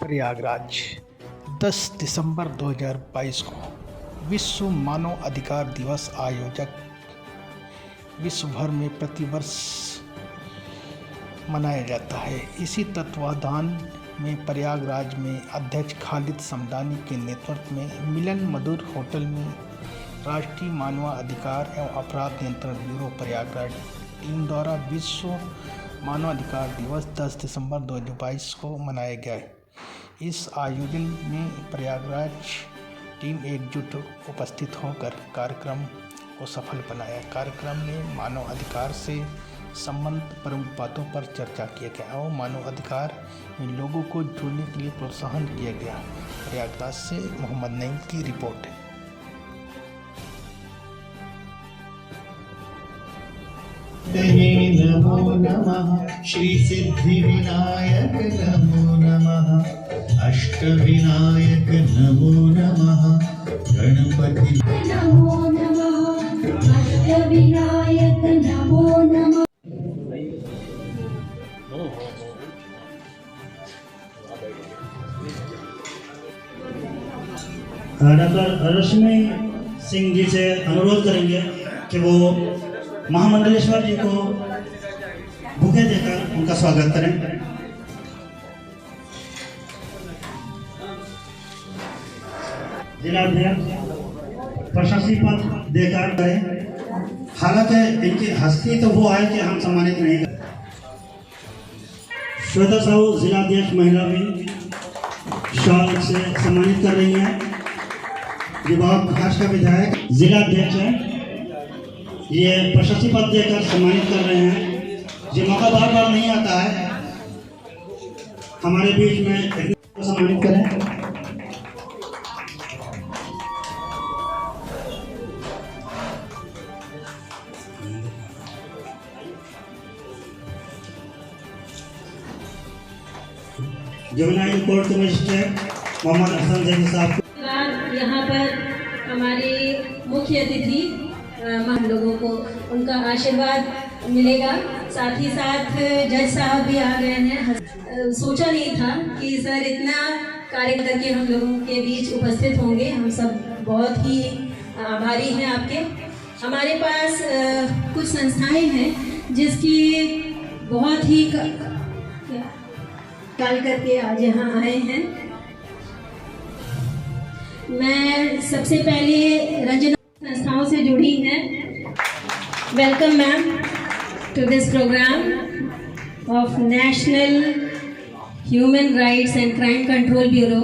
प्रयागराज 10 दिसंबर 2022 को विश्व मानव अधिकार दिवस आयोजक विश्व भर में प्रतिवर्ष मनाया जाता है। इसी तत्वावधान में प्रयागराज में अध्यक्ष खालिद समदानी के नेतृत्व में मिलन मधुर होटल में राष्ट्रीय मानवाधिकार एवं अपराध नियंत्रण ब्यूरो प्रयागराज टीम द्वारा विश्व मानवाधिकार दिवस 10 दिसंबर 2022 को मनाया गया है। इस आयोजन में प्रयागराज टीम एकजुट उपस्थित होकर कार्यक्रम को सफल बनाया। कार्यक्रम में मानव अधिकार से संबंधित प्रमुख बातों पर चर्चा किया गया और मानव अधिकार में लोगों को जुड़ने के लिए प्रोत्साहन किया गया। प्रयागराज से मोहम्मद नईम की रिपोर्ट है। नमो नमः श्री सिद्धि विनायक नमो नमः अष्टविनायक नमो नमः गणपति नमो नमः अष्टविनायक नमो नमः। डॉक्टर रश्मि सिंह जी से अनुरोध करेंगे कि वो महामंडलेश्वर जी को बुके देकर उनका स्वागत करें। जिलाध्यक्ष प्रशस्ति पत्र देकर करें। हालांकि इनकी हस्ती तो वो है कि हम सम्मानित नहीं करें। श्वेता साहू जिलाध्यक्ष महिला भी शॉल से सम्मानित कर रही हैं। ये बहुत भाजपा का विधायक जिलाध्यक्ष है, ये प्रशस्ति पत्र देकर सम्मानित कर रहे हैं। ये मौका बार बार नहीं आता है, हमारे बीच में सम्मानित करें। जुवेनाइल कोर्ट के मजिस्ट्रेट मोहम्मद हसन जैदी साहब। यहाँ पर हमारे मुख्य अतिथि हम लोगों को उनका आशीर्वाद मिलेगा। साथ ही साथ जज साहब भी आ गए हैं। सोचा नहीं था कि सर इतना कार्य करके हम लोगों के बीच उपस्थित होंगे। हम सब बहुत ही आभारी हैं आपके। हमारे पास कुछ संस्थाएं हैं जिसकी बहुत ही कार्य करके आज यहाँ आए हैं। मैं सबसे पहले रंजना संस्थाओं से जुड़ी हैं। Welcome ma'am to this programme of national human rights and crime control bureau.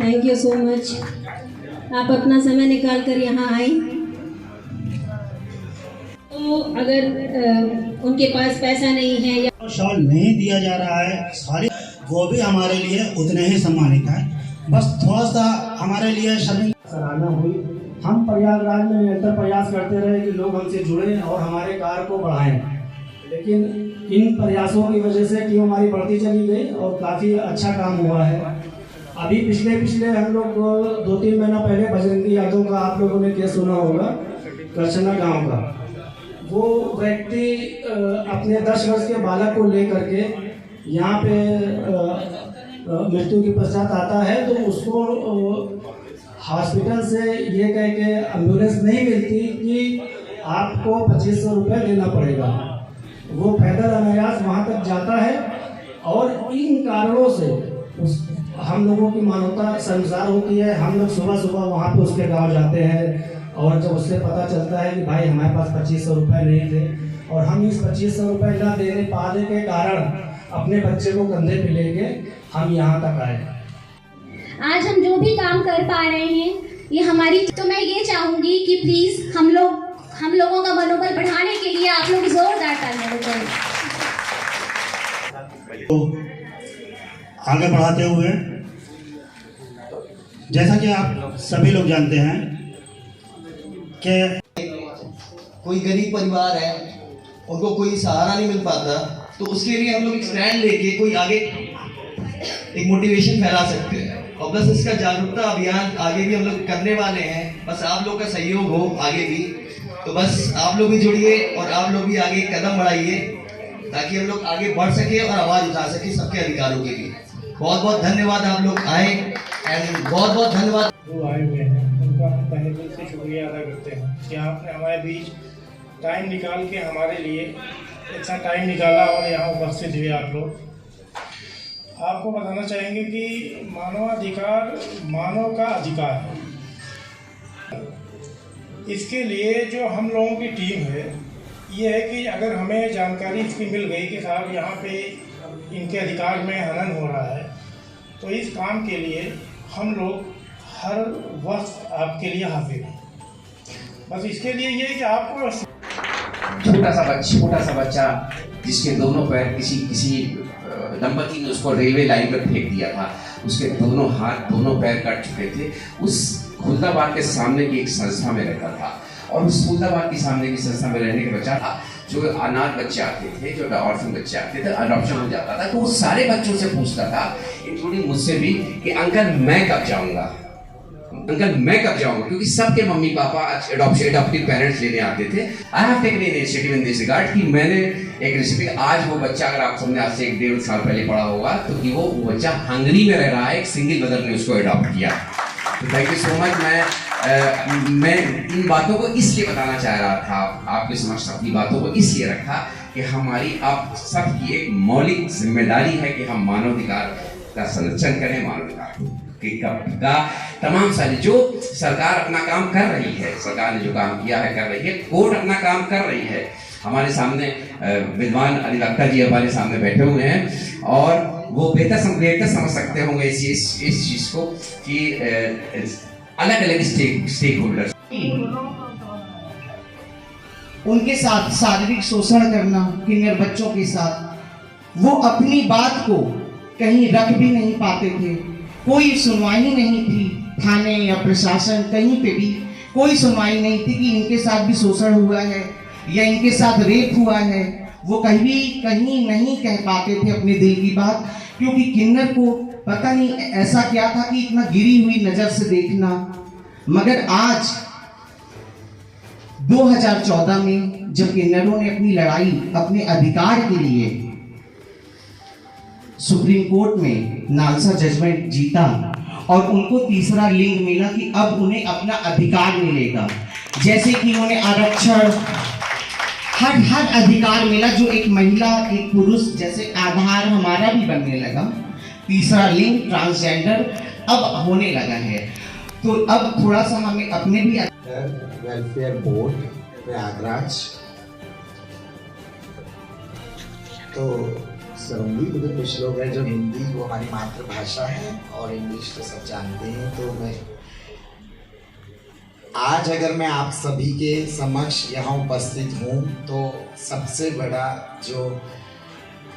Thank you so much, आप अपना समय निकाल कर यहाँ आई। तो अगर उनके पास पैसा नहीं है या शॉल नहीं दिया जा रहा है, सारी वो भी हमारे लिए उतने ही सम्मानित है। बस थोड़ा सा हमारे लिए सराहना हुई। हम प्रयागराज में निरंतर प्रयास करते रहे कि लोग हमसे जुड़ें और हमारे कार्य को बढ़ाएं, लेकिन इन प्रयासों की वजह से टीम हमारी बढ़ती चली गई और काफ़ी अच्छा काम हुआ है। अभी पिछले हम लोग 2-3 महीना पहले बजरंगी यादव का आप लोगों ने केस सुना होगा, करछना गाँव का। वो व्यक्ति अपने 10 वर्ष के बालक को लेकर के यहाँ पे मृत्यु के पश्चात आता है, तो उसको हॉस्पिटल से ये कह के एम्बुलेंस नहीं मिलती कि आपको 2500 रुपये देना पड़ेगा। वो पैदल अनायास वहाँ तक जाता है और इन कारणों से हम लोगों की मानवता शर्मसार होती है। हम लोग सुबह वहाँ पे उसके गाँव जाते हैं और जब उससे पता चलता है कि भाई हमारे पास 2500 रुपये नहीं थे और हम इस 2500 रुपये न देने पाने के कारण अपने बच्चे को कंधे पे लेके हम यहाँ तक आए। आज हम जो भी काम कर पा रहे हैं ये हमारी, तो मैं ये चाहूँगी कि प्लीज़ हम लोगों का मनोबल बढ़ाने के लिए आप लोग जोरदार तालियां बजाएं। तो आगे बढ़ाते हुए, जैसा कि आप सभी लोग जानते हैं कि कोई गरीब परिवार है, उनको कोई सहारा नहीं मिल पाता, तो उसके लिए हम लोग एक स्टैंड लेके कोई आगे एक मोटिवेशन फैला सकते हैं। और बस इसका जागरूकता अभियान आगे भी हम लोग करने वाले हैं। बस आप लोग का सहयोग हो आगे भी, तो बस आप लोग भी जुड़िए और आप लोग भी आगे कदम बढ़ाइए ताकि हम लोग आगे बढ़ सके और आवाज उठा सके सबके अधिकारों के लिए। बहुत बहुत धन्यवाद आप लोग आए एंड बहुत बहुत धन्यवाद जो आए हुए हैं उनका हम तहे दिल से शुक्रिया अदा करते हैं कि आपने हमारे बीच टाइम निकाल के हमारे लिए इतना टाइम निकाला और यहाँ उपस्थित हुए आप लोग। आपको बताना चाहेंगे कि मानवाधिकार मानव का अधिकार है। इसके लिए जो हम लोगों की टीम है ये है कि अगर हमें जानकारी इसकी मिल गई कि साहब यहाँ पे इनके अधिकार में हनन हो रहा है तो इस काम के लिए हम लोग हर वक्त आपके लिए हाजिर हैं। बस इसके लिए ये है कि आपको छोटा सा बच्चा जिसके दोनों पैर किसी दंपति ने उसको रेलवे लाइन पर फेंक दिया था, उसके दोनों हाथ दोनों पैर कट चुके थे। उस खुलदाबाद के सामने की एक संस्था में रहता था और उस खुलदाबाद की सामने की संस्था में रहने के बच्चा था जो अनाथ बच्चे आते थे, जो ऑर्फन बच्चे आते थे, अडॉप्शन हो जाता था तो वो सारे बच्चों से पूछता था इंक्लूडिंग मुझसे भी कि अंकल मैं कब जाऊंगा, अंकल मैं कब जाऊंगा, क्योंकि सबके मम्मी पापा एडॉप्टिव पेरेंट्स लेने आते थे। I have taken initiative in this regard कि मैंने एक रेसिपी, आज वो बच्चा अगर आप सामने आज से 1-1.5 साल पहले पढ़ा होगा तो कि वो बच्चा हंगरी में रह रहा है, एक सिंगल मदर ने उसको अडॉप्ट किया। तो थैंक यू सो मच। मैं इन बातों को इसलिए बताना चाह रहा था, आपके समक्ष अपनी बातों को इसलिए रखा कि हमारी आप सबकी एक मौलिक जिम्मेदारी है कि हम मानवाधिकार का संरक्षण करें, मानवाधिकार का तमाम सारी जो सरकार अपना काम कर रही है, सरकार ने जो काम किया है कर रही है, कोर्ट अपना काम कर रही है। हमारे सामने विद्वान अधिवक्ता जी हमारे सामने बैठे हुए हैं और वो बेहतर समझ सकते होंगे इस चीज को कि अलग अलग स्टेक होल्डर्स उनके साथ शारीरिक शोषण करना, किन्नर बच्चों के साथ, वो अपनी बात को कहीं रख भी नहीं पाते थे। कोई सुनवाई नहीं थी, थाने या प्रशासन कहीं पे भी कोई सुनवाई नहीं थी कि इनके साथ भी शोषण हुआ है या इनके साथ रेप हुआ है। वो कहीं नहीं कह पाते थे अपने दिल की बात, क्योंकि किन्नर को पता नहीं ऐसा क्या था कि इतना गिरी हुई नजर से देखना। मगर आज 2014 में जब किन्नरों ने अपनी लड़ाई अपने अधिकार के लिए सुप्रीम कोर्ट में नालसा जजमेंट जीता और उनको तीसरा लिंग मिला कि अब उन्हें अपना अधिकार मिलेगा, जैसे कि उन्हें आरक्षण हर अधिकार मिला जो एक महिला एक पुरुष जैसे आधार हमारा भी बनने लगा। तीसरा लिंग ट्रांसजेंडर अब होने लगा है। तो अब थोड़ा सा हमें अपने भी वेलफेयर बोर्ड प्रयागराज तो सरूंगी उधर कुछ लोग हैं जो हिंदी वो हमारी मातृभाषा है और इंग्लिश तो सब जानते हैं। तो मैं आज अगर मैं आप सभी के समक्ष यहाँ उपस्थित हूँ तो सबसे बड़ा जो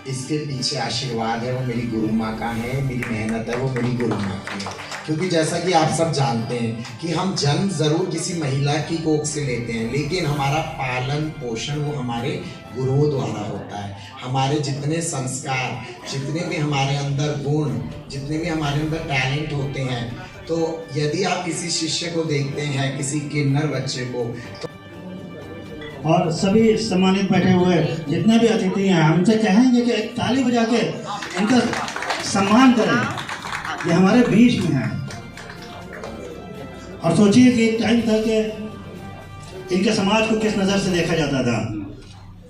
इसके पीछे आशीर्वाद है वो मेरी गुरु माँ का है, मेरी मेहनत है वो मेरी गुरु माँ की है। क्योंकि जैसा कि आप सब जानते हैं कि हम जन्म ज़रूर किसी महिला की कोख से लेते हैं, लेकिन हमारा पालन पोषण वो हमारे गुरुओं द्वारा होता है। हमारे जितने संस्कार, जितने भी हमारे अंदर गुण, जितने भी हमारे अंदर टैलेंट होते हैं, तो यदि आप किसी शिष्य को देखते हैं, किसी किन्नर बच्चे को, तो और सभी सम्मानित बैठे हुए जितने भी अतिथि हैं हमसे चाहेंगे कि एक ताली बजा के इनका सम्मान करें। ये हमारे बीच में हैं और सोचिए कि एक टाइम था कि इनके समाज को किस नज़र से देखा जाता था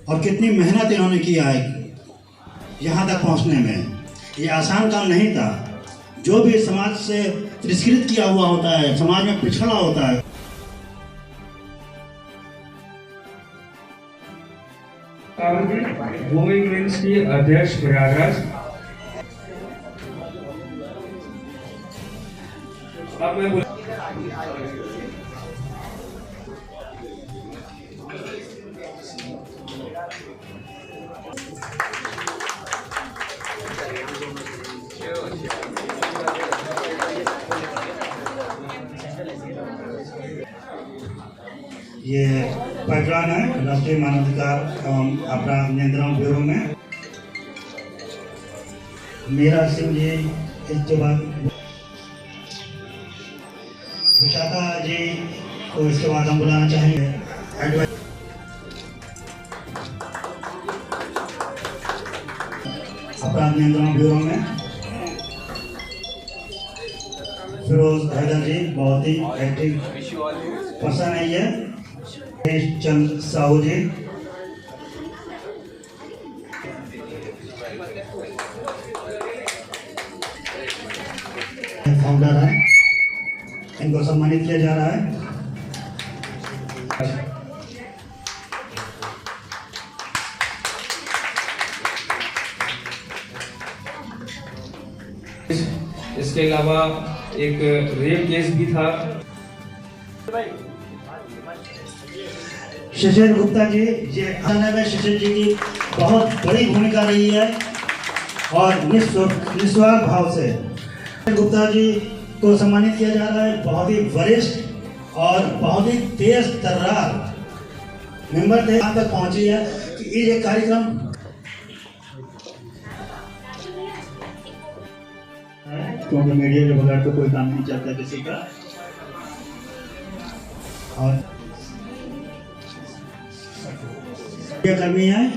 और कितनी मेहनत इन्होंने किया है यहाँ तक पहुँचने में। ये आसान काम नहीं था। जो भी समाज से तिरस्कृत किया हुआ होता है, समाज में पिछड़ा होता है, वुमेन विंग्स की अध्यक्ष प्रयागराज। अब मैं ये पैटर्न है राष्ट्रीय मानवाधिकार एवं अपराध नियंत्रण ब्यूरो में। मेरा सिंह जी, इसके बाद विशाखा जी को इसके बाद हम बुलाना चाहेंगे। अपराध नियंत्रण ब्यूरो में फिरोज हैदर जी बहुत ही एक्टिव पर्सन है ये। चंद साहू जी, फाउंडर है, इनको सम्मानित किया जा रहा है। इसके अलावा एक रेप केस भी था। शिशिर गुप्ता जी, ये आने में शिशिर जी की बहुत बड़ी भूमिका रही है और निस्वार्थ भाव से गुप्ता जी को सम्मानित किया जा रहा है। बहुत ही वरिष्ठ और बहुत ही तेज तर्रार मेंबर थे, यहाँ तक पहुंची है कि ये कार्यक्रम क्योंकि मीडिया के बगैर तो कोई काम नहीं चलता किसी का। और ये कर्मी है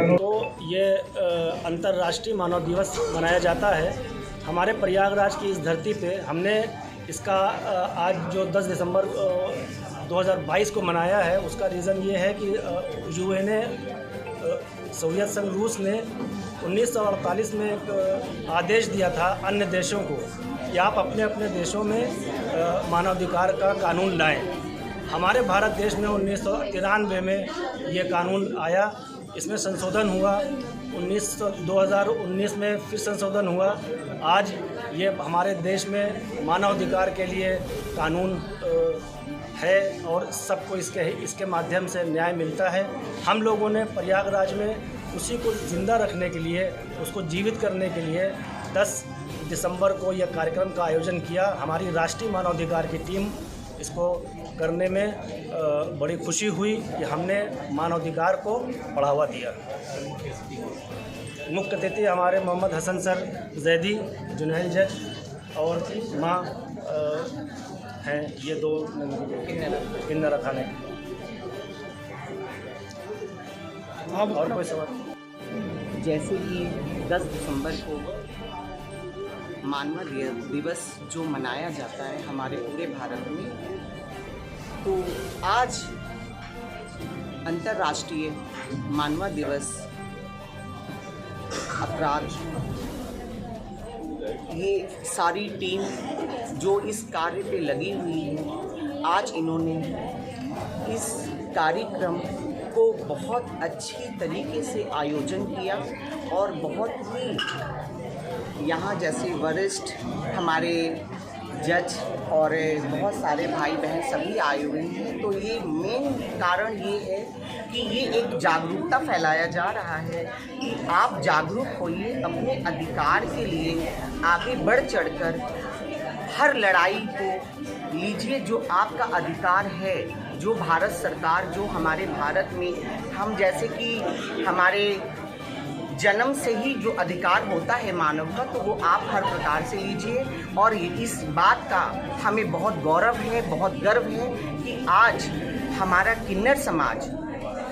तो ये अंतर्राष्ट्रीय मानव दिवस मनाया जाता है हमारे प्रयागराज की इस धरती पे। हमने इसका आज जो 10 दिसंबर 2022 को मनाया है, उसका रीज़न ये है कि यूएनए सोवियत संघ रूस ने 1948 में एक आदेश दिया था अन्य देशों को कि आप अपने अपने देशों में मानवाधिकार का कानून लाएं। हमारे भारत देश में 1993 में ये कानून आया, इसमें संशोधन हुआ। 2019 में फिर संशोधन हुआ। आज ये हमारे देश में मानवाधिकार के लिए कानून है और सबको इसके माध्यम से न्याय मिलता है। हम लोगों ने प्रयागराज में उसी को ज़िंदा रखने के लिए, उसको जीवित करने के लिए 10 दिसंबर को यह कार्यक्रम का आयोजन किया। हमारी राष्ट्रीय मानवाधिकार की टीम इसको करने में बड़ी खुशी हुई कि हमने मानवाधिकार को बढ़ावा दिया। मुख्य अतिथि हमारे मोहम्मद हसन सर जैदी, जुनैल जज और माँ हैं, ये दो किन्नर थाने। और कोई सवाल? जैसे कि 10 दिसंबर को मानव दिवस जो मनाया जाता है हमारे पूरे भारत में, तो आज अंतर्राष्ट्रीय मानव दिवस अपराध, ये सारी टीम जो इस कार्य पे लगी हुई है, आज इन्होंने इस कार्यक्रम को बहुत अच्छी तरीके से आयोजन किया और बहुत ही यहाँ जैसे वरिष्ठ हमारे जज और बहुत सारे भाई बहन सभी आए हुए हैं। तो ये मेन कारण ये है कि ये एक जागरूकता फैलाया जा रहा है कि आप जागरूक होइए, अपने अधिकार के लिए आगे बढ़ चढ़कर हर लड़ाई को लीजिए। जो आपका अधिकार है, जो भारत सरकार, जो हमारे भारत में हम जैसे कि हमारे जन्म से ही जो अधिकार होता है मानव का, तो वो आप हर प्रकार से लीजिए। और इस बात का हमें बहुत गौरव है, बहुत गर्व है कि आज हमारा किन्नर समाज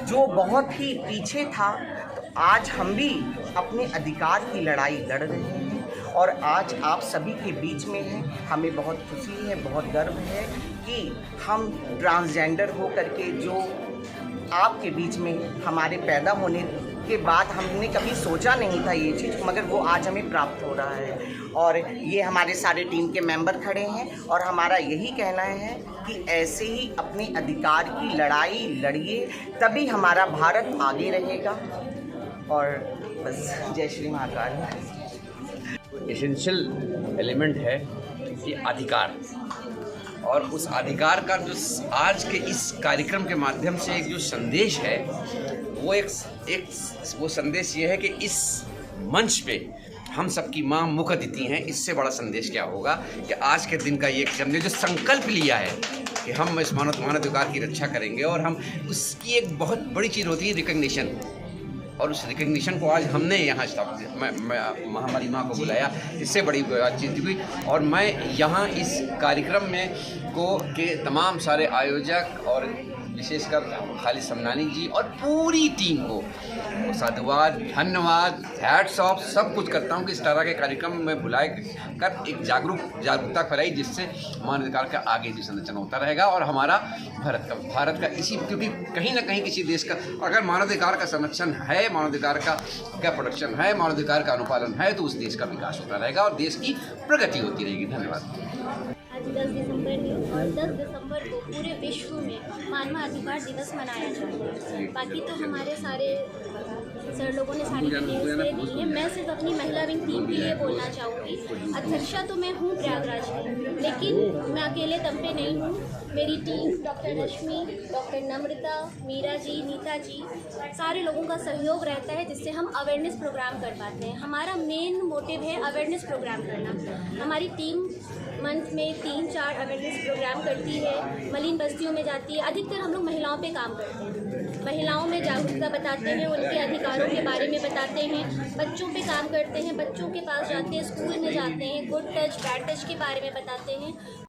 जो बहुत ही पीछे था, तो आज हम भी अपने अधिकार की लड़ाई लड़ रहे हैं और आज आप सभी के बीच में हैं। हमें बहुत खुशी है, बहुत गर्व है कि हम ट्रांसजेंडर हो करके जो आपके बीच में हमारे पैदा होने के बाद हमने कभी सोचा नहीं था ये चीज़, मगर वो आज हमें प्राप्त हो रहा है। और ये हमारे सारे टीम के मेंबर खड़े हैं और हमारा यही कहना है कि ऐसे ही अपने अधिकार की लड़ाई लड़िए, तभी हमारा भारत आगे रहेगा। और बस, जय श्री महाकाल। एसेंशियल एलिमेंट है कि अधिकार, और उस अधिकार का जो आज के इस कार्यक्रम के माध्यम से एक जो संदेश है, वो एक वो संदेश ये है कि इस मंच पे हम सबकी माँ मुख्य अतिथि हैं। इससे बड़ा संदेश क्या होगा कि आज के दिन का ये हमने जो संकल्प लिया है कि हम इस मानवाधिकार की रक्षा करेंगे, और हम उसकी एक बहुत बड़ी चीज़ होती है रिकग्निशन, और उस रिकग्निशन को आज हमने यहाँ महामारी माँ को बुलाया, इससे बड़ी बातचीत हुई। और मैं यहाँ इस कार्यक्रम में के तमाम सारे आयोजक और विशेषकर खालिद समदानी जी और पूरी टीम को साधुवाद, धन्यवाद, हैट्स ऑफ सब कुछ करता हूँ कि इस तरह के कार्यक्रम में बुलाए कर एक जागरूकता फैलाई, जिससे मानवाधिकार का आगे भी संरक्षण होता रहेगा। और हमारा भारत का इसी, क्योंकि कहीं ना कहीं किसी देश का अगर मानवाधिकार का संरक्षण है, मानवाधिकार का प्रोटेक्शन है, मानवाधिकार का अनुपालन है, तो उस देश का विकास होता रहेगा और देश की प्रगति होती रहेगी। धन्यवाद। आज 10 दिसंबर है और 10 दिसंबर को पूरे विश्व में मानवाधिकार दिवस मनाया जाता है। बाकी तो हमारे सारे सर लोगों ने सारी डिटेल्स दे दी है। मैं सिर्फ अपनी महिला विंग टीम के लिए बोलना चाहूँगी। अध्यक्षा तो मैं हूँ प्रयागराज की, लेकिन मैं अकेले दम पे नहीं हूँ। मेरी टीम डॉक्टर रश्मि, डॉक्टर नम्रता, मीरा जी, नीता जी, सारे लोगों का सहयोग रहता है, जिससे हम अवेयरनेस प्रोग्राम कर पाते हैं। हमारा मेन मोटिव है अवेयरनेस प्रोग्राम करना। हमारी टीम मंथ में 3-4 अवेयरनेस प्रोग्राम करती है, मलिन बस्तियों में जाती है। अधिकतर हम लोग महिलाओं पे काम करते हैं, महिलाओं में जागरूकता बताते हैं, उनके अधिकारों के बारे में बताते हैं, बच्चों पे काम करते हैं, बच्चों के पास जाते हैं, स्कूल में जाते हैं, गुड टच बैड टच के बारे में बताते हैं।